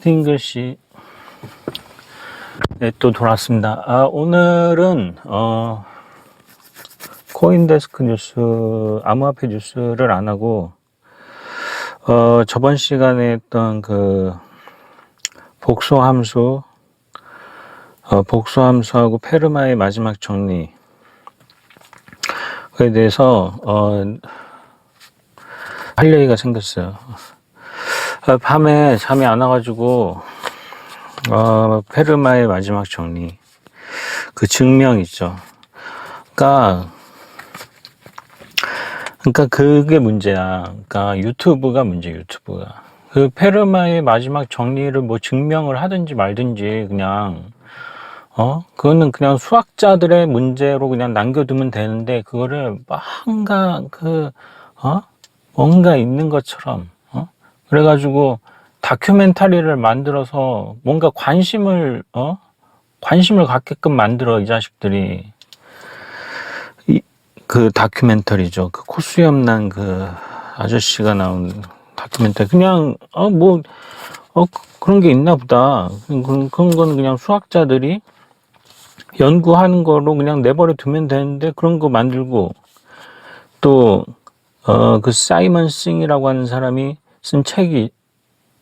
잉글씨. 네, 또 돌아왔습니다. 오늘은 코인데스크 뉴스, 암호화폐 뉴스를 안 하고 저번 시간에 했던 그 복소함수, 복소함수하고 페르마의 마지막 정리에 대해서 할 얘기가 생겼어요. 밤에 잠이 안 와가지고 페르마의 마지막 정리, 그 증명 있죠. 그러니까 그게 문제야. 그러니까 유튜브가 문제. 유튜브가 그 페르마의 마지막 정리를 뭐 증명을 하든지 말든지 그냥 그거는 그냥 수학자들의 문제로 그냥 남겨두면 되는데, 그거를 뭔가 있는 것처럼 그래가지고 다큐멘터리를 만들어서 뭔가 관심을 갖게끔 만들어, 이 자식들이. 그 다큐멘터리죠. 그 코수염 난 그 아저씨가 나온 다큐멘터리. 그냥 그런 게 있나 보다. 그런 거는 그냥 수학자들이 연구하는 거로 그냥 내버려 두면 되는데, 그런 거 만들고, 또 그 사이먼 싱이라고 하는 사람이 쓴 책이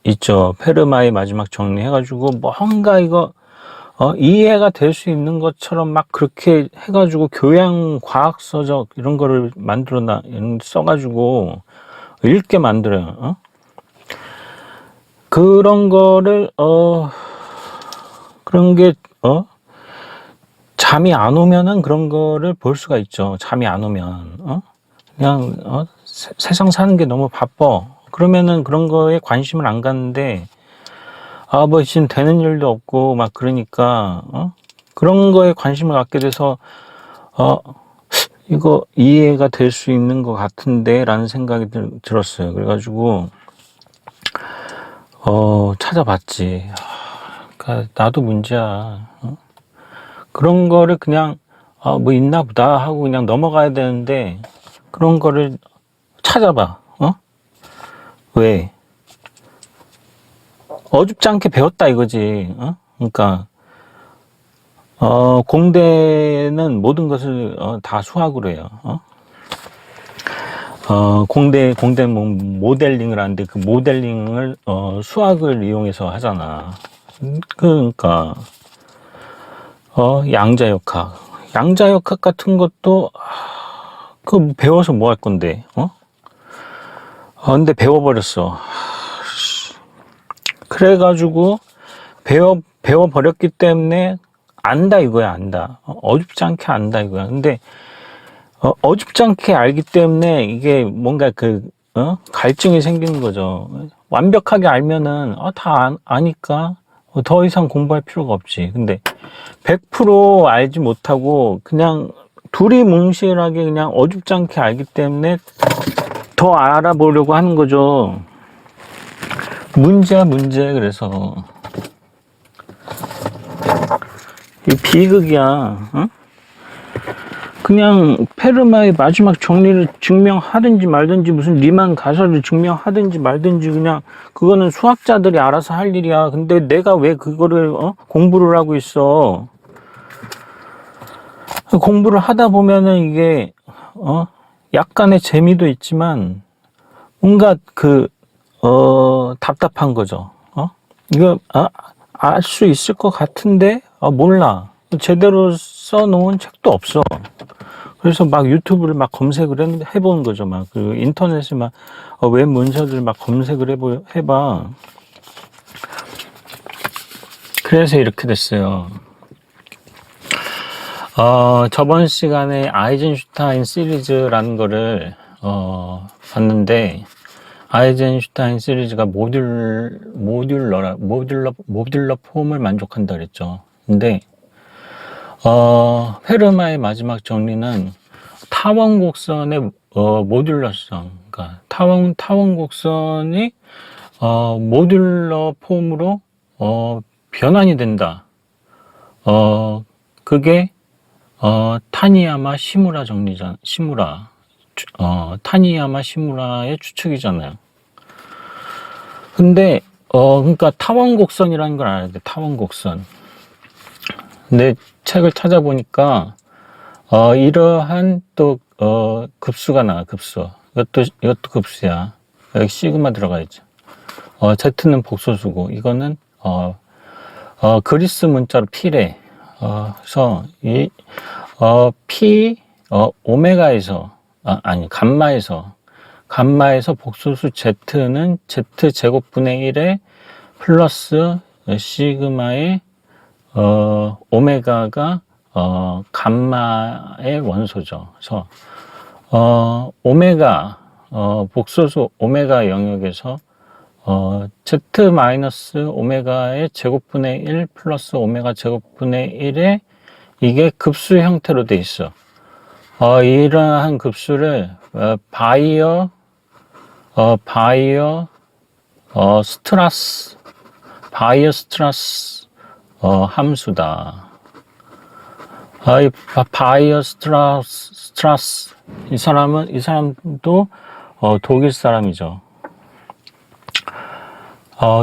있죠. 페르마의 마지막 정리 해가지고 뭔가 이거 이해가 될 수 있는 것처럼 막 그렇게 해가지고 교양 과학서적 이런 거를 써가지고 읽게 만들어요. 그런 거를 그런 게 잠이 안 오면은 그런 거를 볼 수가 있죠. 잠이 안 오면 그냥 세상 사는 게 너무 바빠. 그러면은 그런 거에 관심을 안 갖는데, 뭐 지금 되는 일도 없고 막 그러니까 그런 거에 관심을 갖게 돼서 이거 이해가 될 수 있는 것 같은데 라는 생각이 들었어요. 그래가지고 찾아봤지. 그러니까 나도 문제야. 그런 거를 그냥 뭐 있나 보다 하고 그냥 넘어가야 되는데, 그런 거를 찾아봐. 왜? 어줍지 않게 배웠다 이거지. 그러니까 공대는 모든 것을 다 수학으로 해요. 공대 뭐 모델링을 하는데, 그 모델링을 수학을 이용해서 하잖아. 그러니까 양자역학 같은 것도 그 배워서 뭐 할 건데. 근데 배워버렸어. 그래가지고 배워버렸기 때문에 안다 이거야. 안다. 어줍지 않게 안다 이거야. 근데 어줍지 않게 알기 때문에 이게 뭔가 갈증이 생기는 거죠. 완벽하게 알면은 다 아니까 더 이상 공부할 필요가 없지. 근데 100% 알지 못하고 그냥 두리뭉실하게 그냥 어줍지 않게 알기 때문에 더 알아보려고 하는 거죠. 문제야, 문제. 그래서 이 비극이야. 그냥 페르마의 마지막 정리를 증명하든지 말든지, 무슨 리만 가설을 증명하든지 말든지, 그냥 그거는 수학자들이 알아서 할 일이야. 근데 내가 왜 그거를 공부를 하고 있어? 공부를 하다 보면은 이게 약간의 재미도 있지만 뭔가 답답한 거죠. 이거 알 수 있을 것 같은데 몰라. 제대로 써놓은 책도 없어. 그래서 막 유튜브를 막 검색을 해보는 거죠. 막 그 인터넷에 막 웹 문서들 막 검색을 해봐. 그래서 이렇게 됐어요. 저번 시간에 아이젠슈타인 시리즈라는 거를 봤는데, 아이젠슈타인 시리즈가 모듈러 폼을 만족한다 그랬죠. 근데 페르마의 마지막 정리는 타원곡선의 모듈러성, 그러니까 타원곡선이 모듈러 폼으로 변환이 된다. 그게 타니야마 시무라 정리잖아. 타니야마 시무라의 추측이잖아요. 근데 그러니까 타원곡선이라는 걸 알아야 돼. 타원곡선. 근데 책을 찾아보니까 이러한 또 급수가 나와. 급수. 이것도 급수야. 여기 시그마 들어가 있죠. Z는 복소수고 이거는 그리스 문자로 P래. 그래서 이 P 오메가에서 아니 감마에서 복소수 Z는 Z 제곱분의 1에 플러스 시그마의 오메가가 감마의 원소죠. 그래서 오메가 복소수 오메가 영역에서 Z 마이너스 오메가의 제곱분의 1 플러스 오메가 제곱분의 1에 이게 급수 형태로 돼 있어. 이러한 급수를 바이어 스트라스 함수다. 이 바이어 스트라스 이 사람도 독일 사람이죠.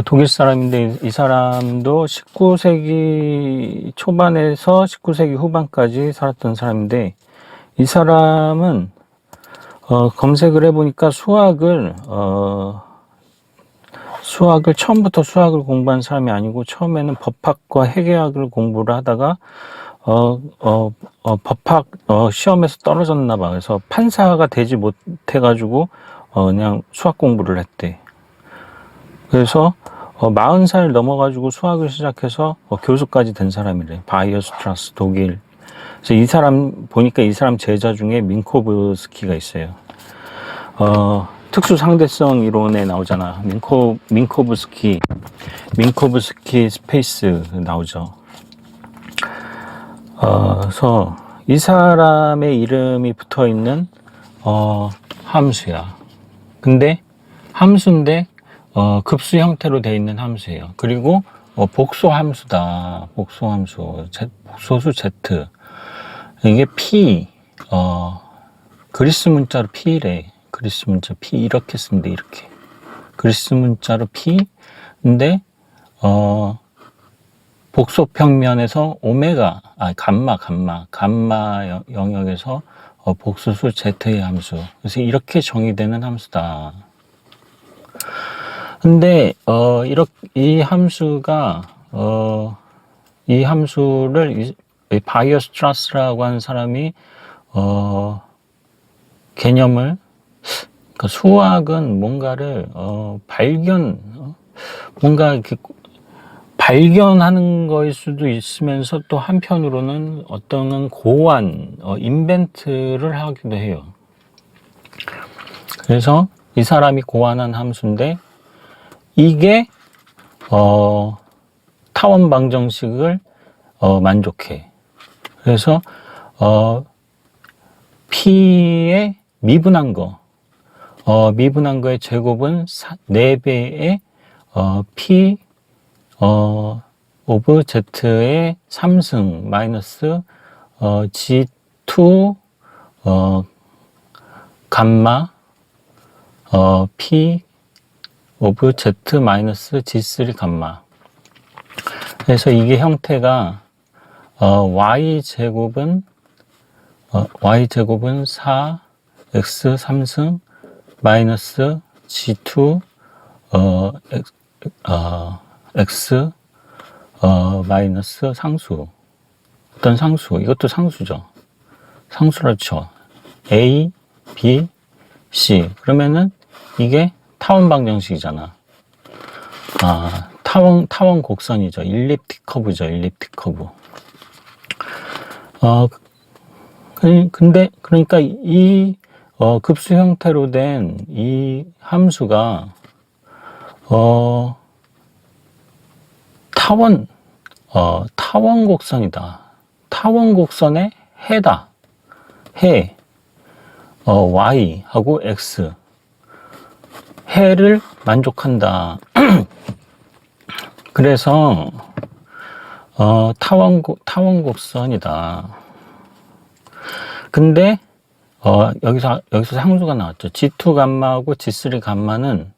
독일 사람인데 이 사람도 19세기 초반에서 19세기 후반까지 살았던 사람인데 이 사람은 검색을 해보니까 수학을 처음부터 수학을 공부한 사람이 아니고 처음에는 법학과 회계학을 공부를 하다가 법학 시험에서 떨어졌나 봐. 그래서 판사가 되지 못해가지고 그냥 수학 공부를 했대. 그래서 40살 넘어가지고 수학을 시작해서 교수까지 된 사람이래. 바이어 스트라스 독일. 그래서 이 사람 보니까 이 사람 제자 중에 민코브스키가 있어요. 특수 상대성 이론에 나오잖아. 민코브스키 스페이스 나오죠. 그래서 이 사람의 이름이 붙어 있는 함수야. 근데 함수인데 급수 형태로 되어 있는 함수예요. 그리고 복소 함수다. 복소 함수. 복소수 Z. 이게 P, 그리스 문자로 P래. 그리스 문자 P 이렇게 쓰면 돼. 이렇게. 그리스 문자로 P. 근데 복소 평면에서 오메가, 감마 영역에서 복소수 Z의 함수. 그래서 이렇게 정의되는 함수다. 근데 이 함수가 이 함수를 바이어 스트라스라고 하는 사람이 개념을 그러니까 수학은 뭔가를 뭔가 이렇게 발견하는 거일 수도 있으면서 또 한편으로는 어떤 고안 인벤트를 하기도 해요. 그래서 이 사람이 고안한 함수인데 이게 타원 방정식을 만족해. 그래서 P의 미분한 거의 제곱은 4배의 P 오브 Z의 3승 마이너스 G2 감마 P 오브 Z 마이너스 G3 감마. 그래서 이게 형태가 y제곱은 4 x 3승 마이너스 g2 x 마이너스 상수. 어떤 상수? 이것도 상수죠. 상수라 쳐. a, b, c. 그러면은 이게 타원 방정식이잖아. 타원 곡선이죠. 일립틱 커브죠. 일립틱 커브. 그러니까 이 급수 형태로 된 이 함수가 타원 곡선이다. 타원 곡선의 해다. 해. y하고 x. 해를 만족한다. 그래서 타원 곡선이다. 근데 여기서 상수가 나왔죠. G2 감마하고 G3 감마는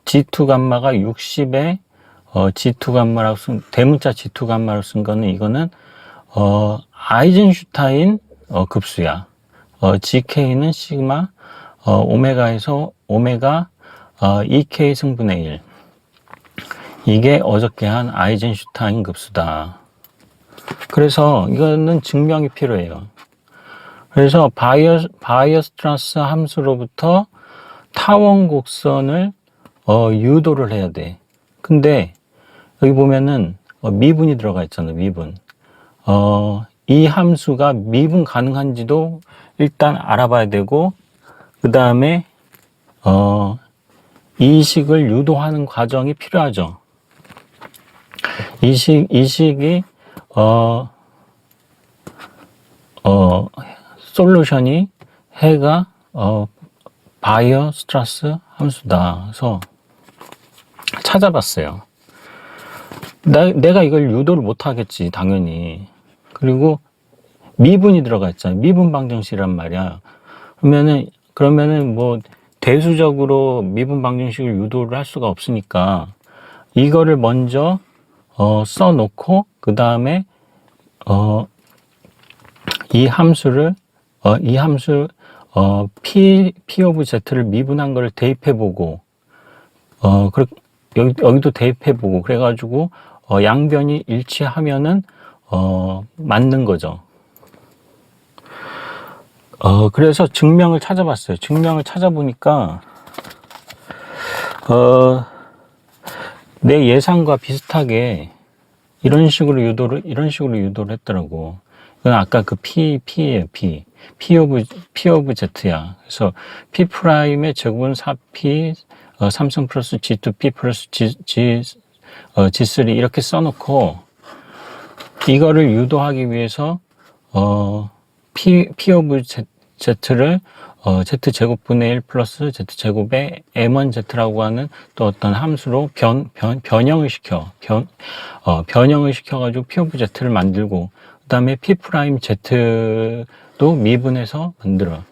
G2 감마가 60에 G2 감마라고 대문자 G2 감마로 쓴 거는 이거는 아이젠슈타인 급수야. GK는 시그마 오메가에서 오메가 2K 승분의 1. 이게 어저께 한 아이젠슈타인 급수다. 그래서 이거는 증명이 필요해요. 그래서 바이어스트라스 함수로부터 타원 곡선을 유도를 해야 돼. 근데 여기 보면은 미분이 들어가 있잖아. 미분. 이 함수가 미분 가능한지도 일단 알아봐야 되고, 그 다음에 이 식을 유도하는 과정이 필요하죠. 이 식이 솔루션이 해가 바이어스트라스 함수다. 그래서 찾아봤어요. 내가 이걸 유도를 못 하겠지, 당연히. 그리고 미분이 들어가 있잖아요. 미분 방정식이란 말이야. 그러면은 뭐 대수적으로 미분 방정식을 유도를 할 수가 없으니까 이거를 먼저 써놓고 그 다음에 이 함수 P 오브 Z를 미분한 거를 대입해보고 여기도 대입해보고 그래가지고 양변이 일치하면은 맞는 거죠. 그래서 증명을 찾아봤어요. 증명을 찾아보니까 내 예상과 비슷하게 이런 식으로 유도를 했더라고. 이건 아까 그 P예요, P. P 오브 Z야. 그래서 P 프라임의 제곱은 4P, 3승 플러스 G2P 플러스 G3 이렇게 써놓고 이거를 유도하기 위해서 P 오브 Z를 Z제곱분의 1 플러스 Z제곱의 M1Z라고 하는 또 어떤 함수로 변형을 시켜가지고 P 오브 Z를 만들고, 그 다음에 P 프라임 Z도 미분해서 만들어.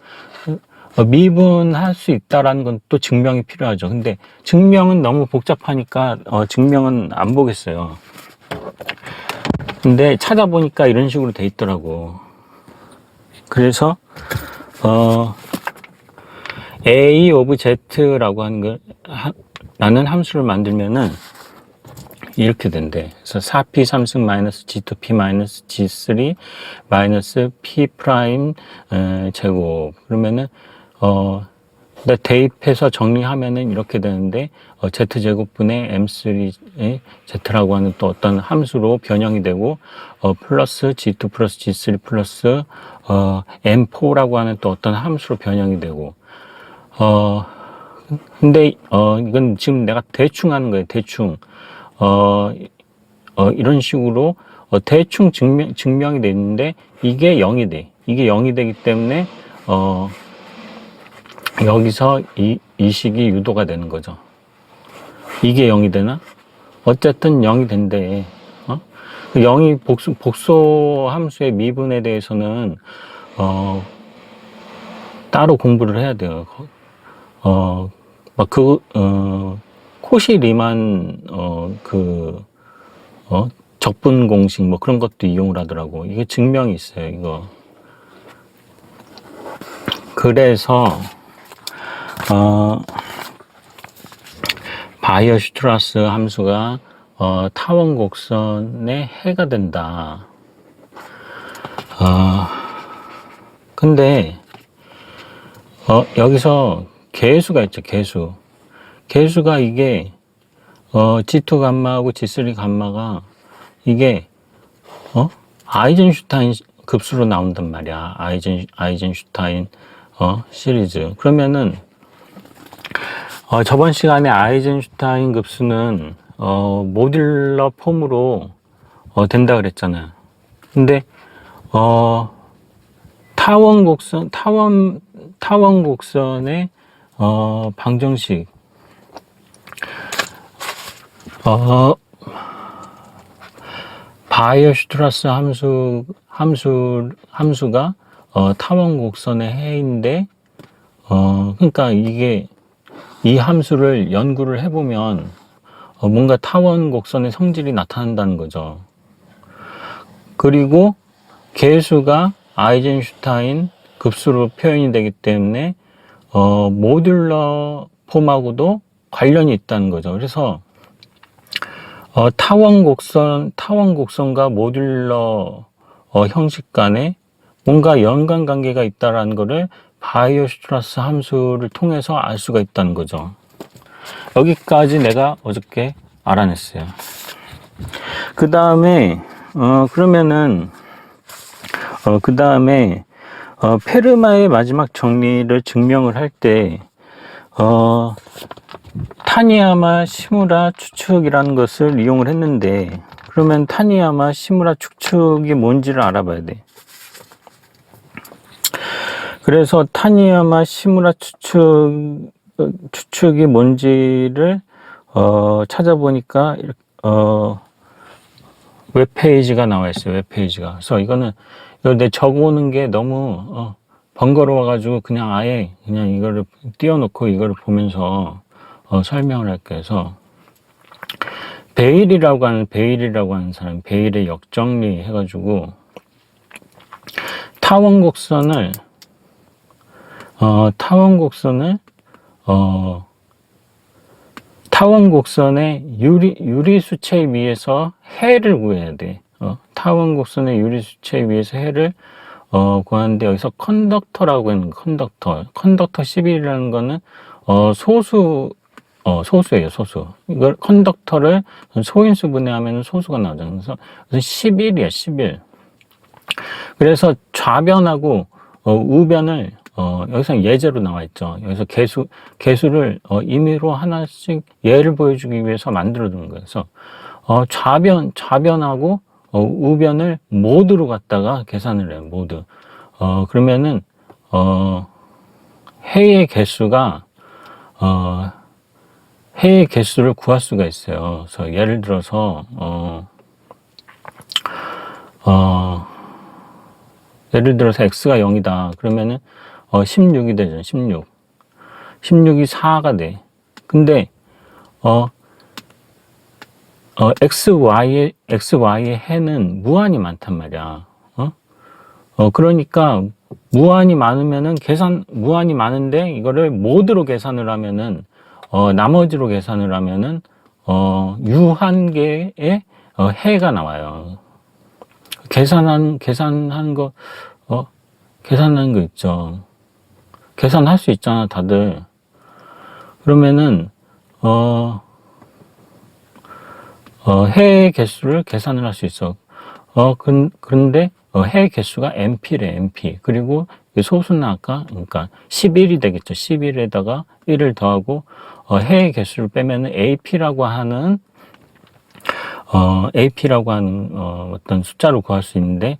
미분할 수 있다라는 건 또 증명이 필요하죠. 근데 증명은 너무 복잡하니까 증명은 안 보겠어요. 근데 찾아보니까 이런 식으로 돼 있더라고. 그래서 A 오브 Z라고 하는 라는 함수를 만들면은 이렇게 된대. 그래서 4P 3승 마이너스 G2P 마이너스 G3 마이너스 P 프라임 제곱. 그러면은 대입해서 정리하면은 이렇게 되는데 Z제곱분의 M3의 Z라고 하는 또 어떤 함수로 변형이 되고 플러스 G2 플러스 G3 플러스 M4라고 하는 또 어떤 함수로 변형이 되고 근데 이건 지금 내가 대충 하는 거예요. 대충 이런 식으로 대충 증명이 됐는데 이게 0이 돼. 이게 0이 되기 때문에 여기서 이 식이 유도가 되는 거죠. 이게 0이 되나? 어쨌든 0이 된대. 0이 복소 함수의 미분에 대해서는 따로 공부를 해야 돼요. 코시 리만 적분 공식 뭐 그런 것도 이용을 하더라고. 이게 증명이 있어요, 이거. 그래서 바이어슈트라스 함수가 타원 곡선의 해가 된다. 근데 여기서 개수가 있죠, 개수. 개수가 이게 G2 감마하고 G3 감마가 이게 아이젠슈타인 급수로 나온단 말이야. 아이젠슈타인 시리즈. 그러면은 저번 시간에 아이젠슈타인 급수는 모듈러 폼으로 된다 그랬잖아요. 근데 타원 곡선의 방정식 바이어슈트라스 함수가 타원 곡선의 해인데 그러니까 이게 이 함수를 연구를 해보면 뭔가 타원 곡선의 성질이 나타난다는 거죠. 그리고 개수가 아이젠슈타인 급수로 표현이 되기 때문에 모듈러 폼하고도 관련이 있다는 거죠. 그래서 타원 곡선과 모듈러 형식 간에 뭔가 연관 관계가 있다라는 것을 바이오슈트라스 함수를 통해서 알 수가 있다는 거죠. 여기까지 내가 어저께 알아냈어요. 그 다음에 그러면은 그 다음에 페르마의 마지막 정리를 증명을 할 때 타니야마 시무라 추측이라는 것을 이용을 했는데, 그러면 타니야마 시무라 추측이 뭔지를 알아봐야 돼. 그래서 타니야마 시무라 추측이 뭔지를 찾아보니까 웹페이지가 나와 있어요. 웹페이지가. 그래서 이거 내 적어오는 게 너무 번거로워가지고 그냥 아예 그냥 이거를 띄워놓고 이거를 보면서 설명을 할게요. 그래서 베일이라고 하는 사람, 베일의 역정리 해가지고 타원곡선의 유리수체 위에서 해를 구해야 돼. 타원곡선의 유리수체 위에서 해를 구하는데, 여기서 컨덕터라고 하는 컨덕터 11이라는 거는 소수예요, 소수. 이걸 컨덕터를 소인수 분해하면 소수가 나오잖아요. 그래서 11이야, 11. 그래서 좌변하고 우변을 여기서 예제로 나와 있죠. 여기서 개수를 임의로 하나씩 예를 보여주기 위해서 만들어 두는 거예요. 그래서 좌변하고 우변을 모드로 갖다가 계산을 해요. 모드. 그러면은 해의 개수를 구할 수가 있어요. 그래서 예를 들어서 x가 0이다. 그러면은 16이 되죠. 16이 4가 돼. 근데 xy의 해는 무한히 많단 말이야. 그러니까 무한히 많은데 이거를 모드로 계산을 하면은 나머지로 계산을 하면은 유한계의 해가 나와요. 계산하는 거 있죠. 계산할 수 있잖아, 다들. 그러면은 해의 개수를 계산을 할 수 있어. 그런데 해의 개수가 MP래, MP. 그리고 소수는 아까, 그러니까 11이 되겠죠. 11에다가 1을 더하고, 해의 개수를 빼면은 AP라고 하는 어떤 숫자로 구할 수 있는데,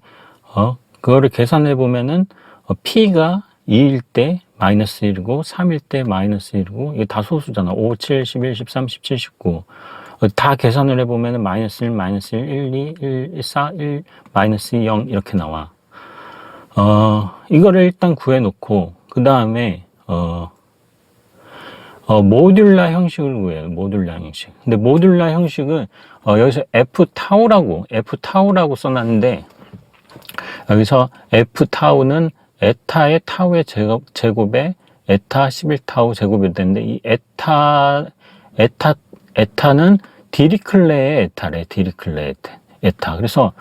그거를 계산해 보면은, P가 2일 때 마이너스 1이고, 3일 때 마이너스 1이고, 이게 다 소수잖아. 5, 7, 11, 13, 17, 19. 다 계산을 해보면 마이너스 1, 마이너스 1, 1, 2, 1, 4, 1, 마이너스 2, 0 이렇게 나와. 이거를 일단 구해놓고 그 다음에 모듈라 형식을 구해요. 모듈라 형식. 근데 모듈라 형식은 여기서 F타우라고 써놨는데, 여기서 F타우는 에타의 타우의 제곱에 에타 11타우 제곱이 되는데, 이 에타는 디리클레의 에타래. 디리클레의 에타. 그래서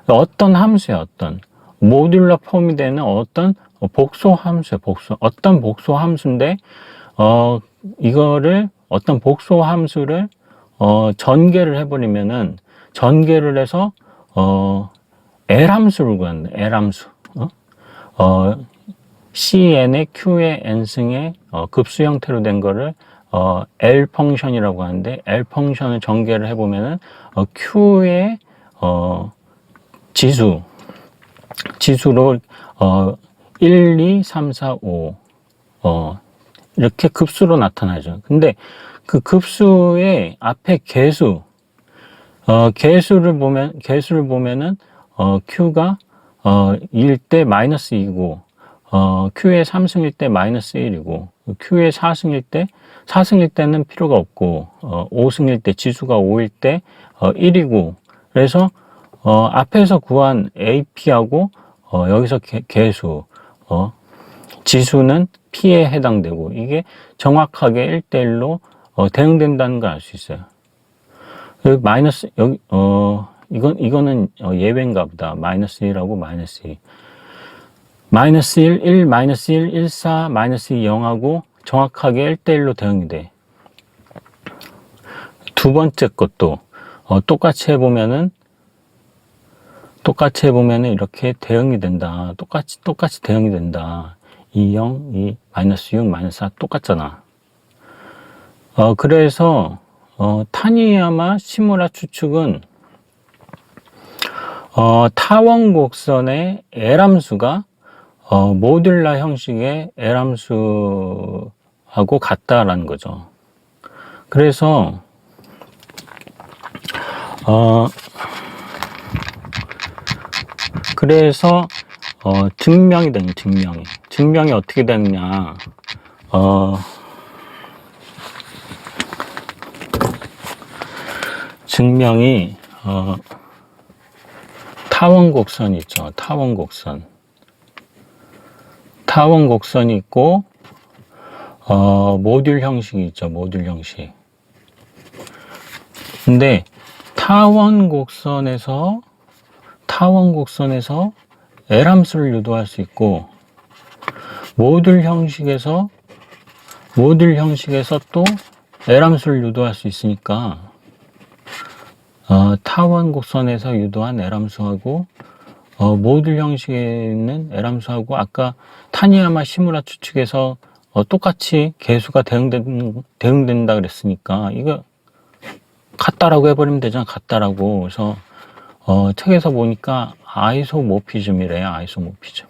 어떤 함수야, 어떤 모듈러 폼이 되는 어떤 복소 함수야. 어떤 복소 함수인데, 이거를 어떤 복소 함수를 전개를 해버리면은, 전개를 해서 L 함수를 구한다. L 함수. CN의 Q의 N승의 급수 형태로 된 거를 L 펑션이라고 하는데, L 펑션을 전개를 해보면은 Q의 지수로 1, 2, 3, 4, 5 이렇게 급수로 나타나죠. 근데 그 급수의 앞에 개수를 보면은 Q가 2일 때 마이너스 2고, Q의 3승일 때 마이너스 1이고, Q의 4승일 때는 필요가 없고, 5승일 때, 지수가 5일 때, 1이고, 그래서, 앞에서 구한 AP하고, 여기서 개수, 지수는 P에 해당되고, 이게 정확하게 1대1로, 대응된다는 걸 알 수 있어요. 여기 마이너스, 여기, 이거는 예외인가 보다. 마이너스 1하고 마이너스 2. 마이너스 1, 1, 마이너스 1, 1, 4, 마이너스 2, 0하고 정확하게 1대1로 대응이 돼. 두 번째 것도 똑같이 해보면은 이렇게 대응이 된다. 똑같이 대응이 된다. 2, 0, 2, 마이너스 6, 마이너스 4 똑같잖아. 그래서 타니야마 시무라 추측은 타원 곡선의 L함수가 모듈라 형식의 L함수하고 같다라는 거죠. 그래서 증명이 되는 증명이 어떻게 되느냐? 증명이 타원 곡선이 있죠. 타원 곡선이 있고 모듈 형식이 있죠. 모듈 형식. 근데 타원 곡선에서 L함수를 유도할 수 있고 모듈 형식에서 또 L함수를 유도할 수 있으니까 타원 곡선에서 유도한 L함수하고 모듈 형식에 있는 L함수하고 아까 타니야마 시무라 추측에서 똑같이 개수가 대응된다 그랬으니까 이거 같다라고 해버리면 되잖아. 같다라고. 그래서 책에서 보니까 아이소모피즘이래요. 아이소모피즘.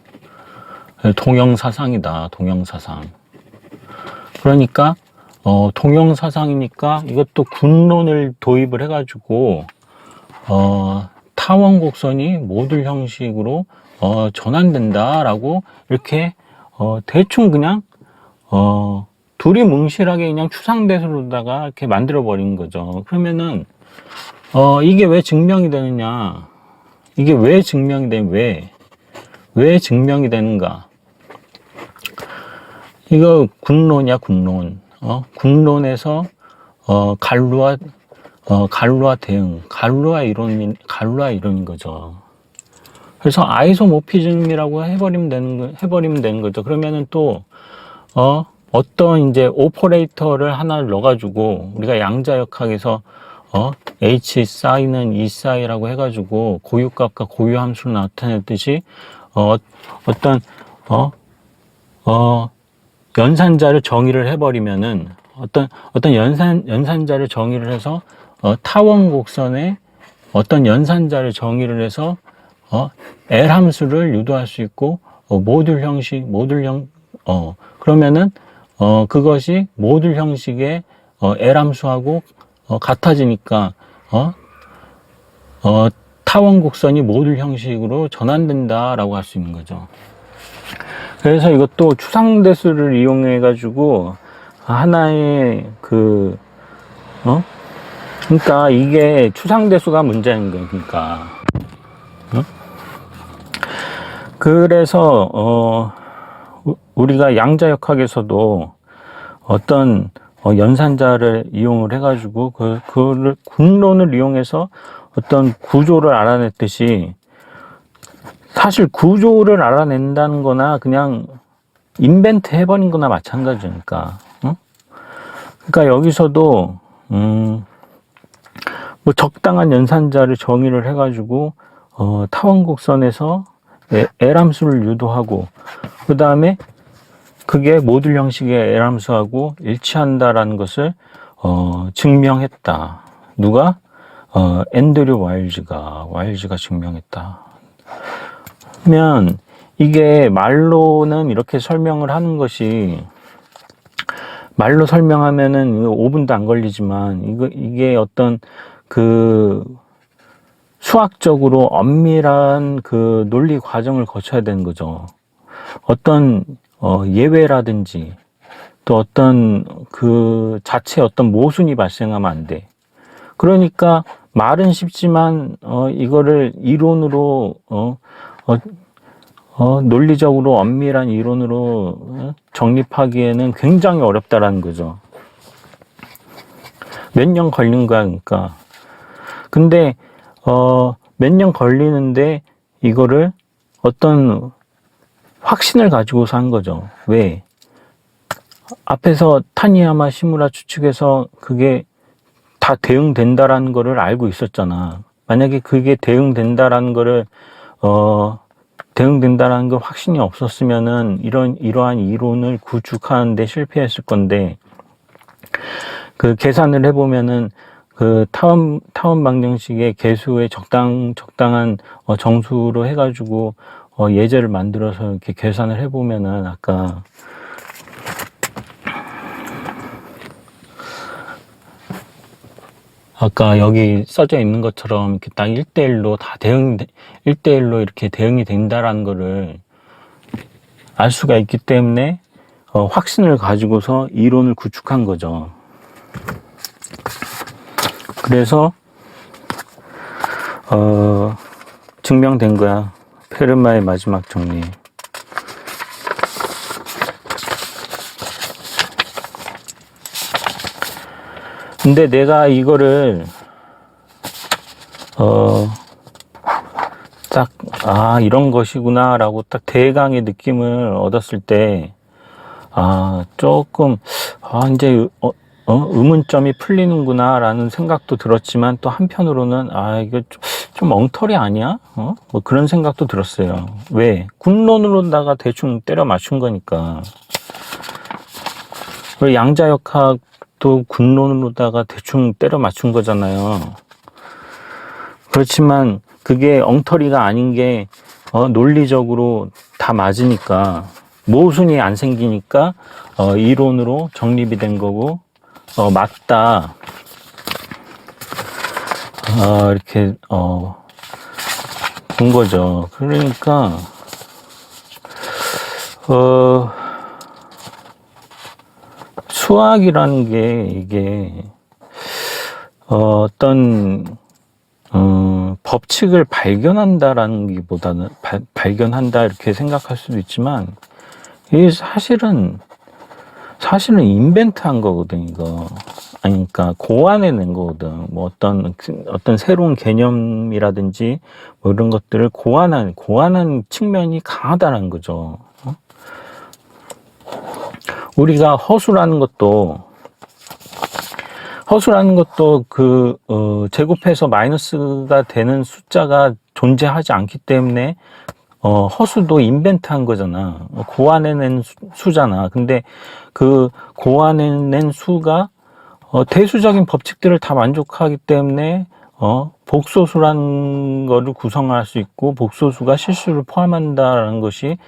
동형사상이다. 동형사상. 그러니까 동형사상이니까 이것도 군론을 도입을 해가지고 타원 곡선이 모듈 형식으로 전환된다라고 이렇게 대충 그냥 둘이 뭉실하게 그냥 추상대수로다가 이렇게 만들어 버린 거죠. 그러면은 이게 왜 증명이 되느냐? 이게 왜 증명이 왜 증명이 되는가? 이거 군론이야, 군론. 군론에서 갈루와 대응, 갈루와 이론인 거죠. 그래서 아이소모피즘이라고 해버리면 되는 거죠. 그러면은 또 어떤 이제 오퍼레이터를 하나를 넣어가지고 우리가 양자역학에서 H 사인은 E 사이라고 해가지고 고유값과 고유함수를 나타냈듯이 어떤 연산자를 정의를 해버리면은 어떤 연산자를 정의를 해서 타원 곡선에 어떤 연산자를 정의를 해서 L 함수를 유도할 수 있고 그러면은 그것이 모듈 형식의 L 함수하고 같아지니까 타원 곡선이 모듈 형식으로 전환된다라고 할 수 있는 거죠. 그래서 이것도 추상대수를 이용해 가지고 하나의 그러니까 이게 추상대수가 문제인 거니까. 그래서 우리가 양자역학에서도 어떤 연산자를 이용을 해가지고 그를 군론을 이용해서 어떤 구조를 알아냈듯이 사실 구조를 알아낸다는 거나 그냥 인벤트 해버린 거나 마찬가지니까. 그러니까 여기서도 뭐 적당한 연산자를 정의를 해가지고 타원 곡선에서 L 함수를 유도하고 그 다음에 그게 모듈 형식의 L 함수하고 일치한다라는 것을 증명했다. 누가? 앤드류 와일즈가 증명했다. 그러면 이게 말로는 이렇게 설명을 하는 것이 말로 설명하면은 5분도 안 걸리지만 이게 어떤 그 수학적으로 엄밀한 그 논리 과정을 거쳐야 되는 거죠. 어떤 예외라든지 또 어떤 그 자체의 어떤 모순이 발생하면 안 돼. 그러니까 말은 쉽지만 이거를 이론으로 논리적으로 엄밀한 이론으로 정립하기에는 굉장히 어렵다라는 거죠. 몇 년 걸린 거야, 그러니까. 근데 몇 년 걸리는데 이거를 어떤 확신을 가지고서 한 거죠. 왜? 앞에서 타니야마 시무라 추측에서 그게 다 대응된다라는 거를 알고 있었잖아. 만약에 그게 대응된다라는 거를 대응된다라는 걸 확신이 없었으면은 이러한 이론을 구축하는데 실패했을 건데, 그 계산을 해보면은 그 타원 방정식의 개수의 적당한 정수로 해가지고 예제를 만들어서 이렇게 계산을 해보면은 아까 여기 써져 있는 것처럼 이렇게 딱 1대1로 다 1대1로 이렇게 대응이 된다라는 거를 알 수가 있기 때문에 확신을 가지고서 이론을 구축한 거죠. 그래서 증명된 거야. 페르마의 마지막 정리. 근데 내가 이거를 딱 이런 것이구나 라고 딱 대강의 느낌을 얻었을 때 조금 이제 의문점이 풀리는구나 라는 생각도 들었지만, 또 한편으로는 이거 좀 엉터리 아니야? 뭐 그런 생각도 들었어요. 왜? 군론으로다가 대충 때려 맞춘 거니까. 그리고 양자역학도 군론으로다가 대충 때려 맞춘 거잖아요. 그렇지만 그게 엉터리가 아닌 게 논리적으로 다 맞으니까, 모순이 안 생기니까 이론으로 정립이 된 거고, 맞다. 이렇게 본 거죠. 그러니까 수학이라는 게 이게 어떤 법칙을 발견한다라는 기보다는 발견한다 이렇게 생각할 수도 있지만, 이게 사실은 인벤트한 거거든, 이거. 그러니까 고안해낸 거거든. 뭐 어떤 새로운 개념이라든지 뭐 이런 것들을 고안한 측면이 강하다는 거죠. 우리가 허수라는 것도 제곱해서 마이너스가 되는 숫자가 존재하지 않기 때문에 허수도 인벤트한 거잖아. 고안해낸 수잖아. 근데 그 고안해낸 수가 대수적인 법칙들을 다 만족하기 때문에 복소수라는 거를 구성할 수 있고, 복소수가 실수를 포함한다라는 것이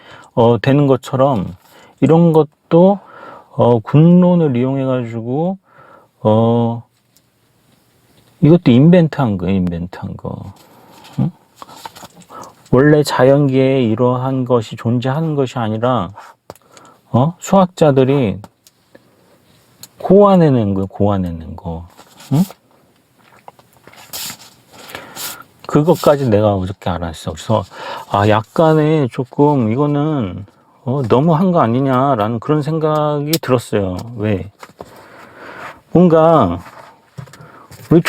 되는 것처럼, 이런 것도 군론을 이용해 가지고 이것도 인벤트한 거. 응? 원래 자연계에 이러한 것이 존재하는 것이 아니라 수학자들이 고안해낸 거. 응? 그것까지 내가 어저께 알았어. 그래서 약간의 조금 이거는 너무 한 거 아니냐라는 그런 생각이 들었어요. 왜? 뭔가 우리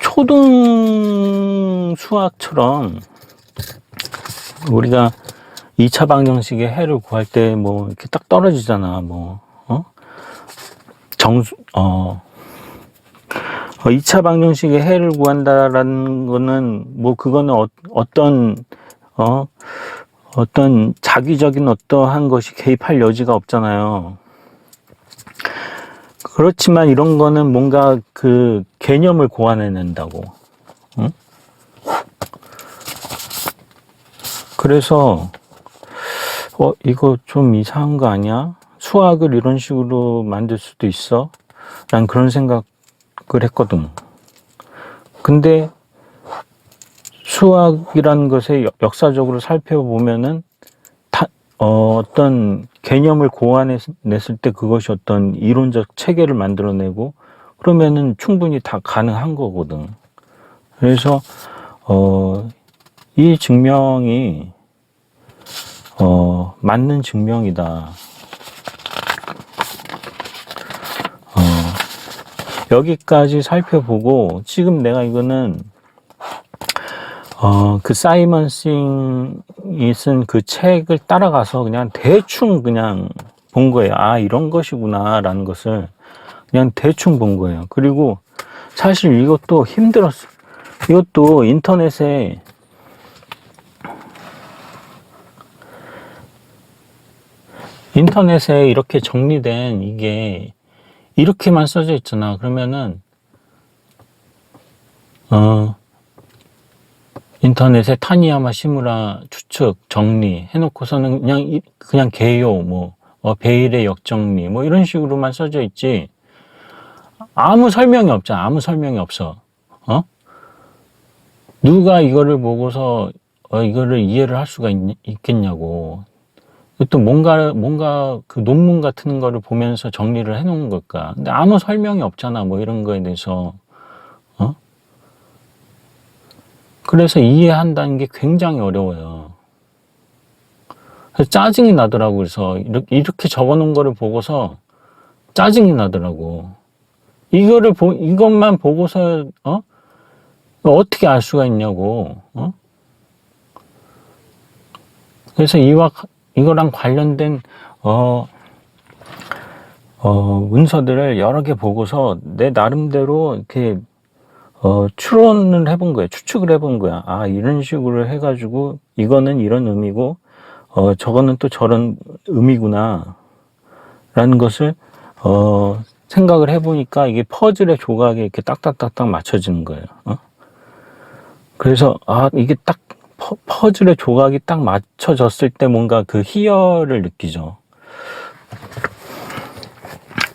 초등 수학처럼 우리가 2차 방정식의 해를 구할 때 뭐 이렇게 딱 떨어지잖아. 뭐 2차 방정식의 해를 구한다라는 거는 뭐 그거는 어떤 자기적인 어떠한 것이 개입할 여지가 없잖아요. 그렇지만 이런 거는 뭔가 그 개념을 고안해낸다고. 응? 그래서 이거 좀 이상한 거 아니야? 수학을 이런 식으로 만들 수도 있어? 난 그런 생각을 했거든. 근데 수학이라는 것의 역사적으로 살펴보면은 어떤 개념을 고안했을 때 그것이 어떤 이론적 체계를 만들어내고 그러면은 충분히 다 가능한 거거든. 그래서 이 증명이 맞는 증명이다. 여기까지 살펴보고 지금 내가 이거는 그 사이먼 싱이 쓴 그 책을 따라가서 그냥 대충 그냥 본 거예요. 아, 이런 것이구나 라는 것을 그냥 대충 본 거예요. 그리고 사실 이것도 힘들었어요. 이것도 인터넷에 이렇게 정리된 이게 이렇게만 써져 있잖아. 그러면은 인터넷에 타니야마 시무라 추측 정리 해놓고서는 그냥 개요 베일의 역정리 이런 식으로만 써져 있지 아무 설명이 없잖아. 아무 설명이 없어. 누가 이거를 보고서 이거를 이해를 할 수가 있겠냐고. 또 뭔가 그 논문 같은 거를 보면서 정리를 해놓은 걸까. 근데 아무 설명이 없잖아. 이런 거에 대해서. 그래서 이해한다는 게 굉장히 어려워요. 그래서 짜증이 나더라고. 그래서 이렇게 적어놓은 거를 보고서 짜증이 나더라고. 이것만 보고서 어떻게 알 수가 있냐고. 그래서 이거랑 관련된 문서들을 여러 개 보고서 내 나름대로 이렇게 추론을 해본 거예요. 추측을 해본 거야. 아, 이런 식으로 해가지고 이거는 이런 의미고 저거는 또 저런 의미구나 라는 것을 생각을 해보니까 이게 퍼즐의 조각에 이렇게 딱딱딱딱 맞춰지는 거예요. 그래서 이게 딱 퍼즐의 조각이 딱 맞춰졌을 때 뭔가 그 희열을 느끼죠.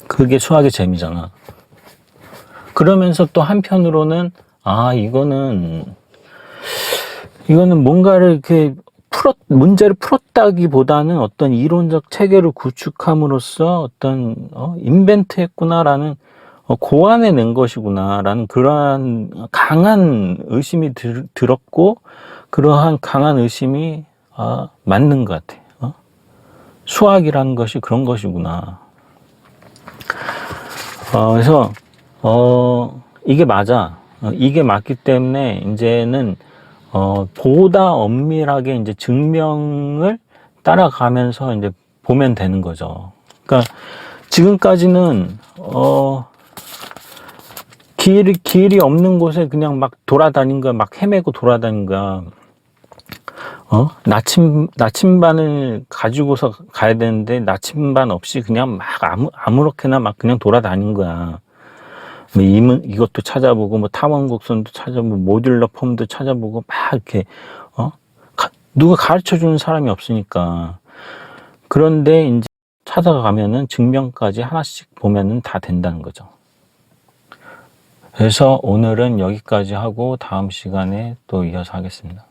그게 수학의 재미잖아. 그러면서 또 한편으로는 이거는 뭔가를 이렇게 문제를 풀었다기보다는 어떤 이론적 체계를 구축함으로써 어떤 인벤트 했구나라는 고안해낸 것이구나라는 그러한 강한 의심이 들었고 그러한 강한 의심이 맞는 것 같아. 수학이라는 것이 그런 것이구나. 그래서 이게 맞아. 이게 맞기 때문에 이제는 보다 엄밀하게 이제 증명을 따라가면서 이제 보면 되는 거죠. 그러니까 지금까지는 길이 없는 곳에 그냥 막 돌아다닌 거야. 막 헤매고 돌아다닌 거야. 나침반을 가지고서 가야 되는데 나침반 없이 그냥 막 아무렇게나 막 그냥 돌아다닌 거야. 이것도 찾아보고 탐험곡선도 찾아보고 모듈러 폼도 찾아보고 막 이렇게 누가 가르쳐 주는 사람이 없으니까. 그런데 이제 찾아가면은 증명까지 하나씩 보면은 다 된다는 거죠. 그래서 오늘은 여기까지 하고 다음 시간에 또 이어서 하겠습니다.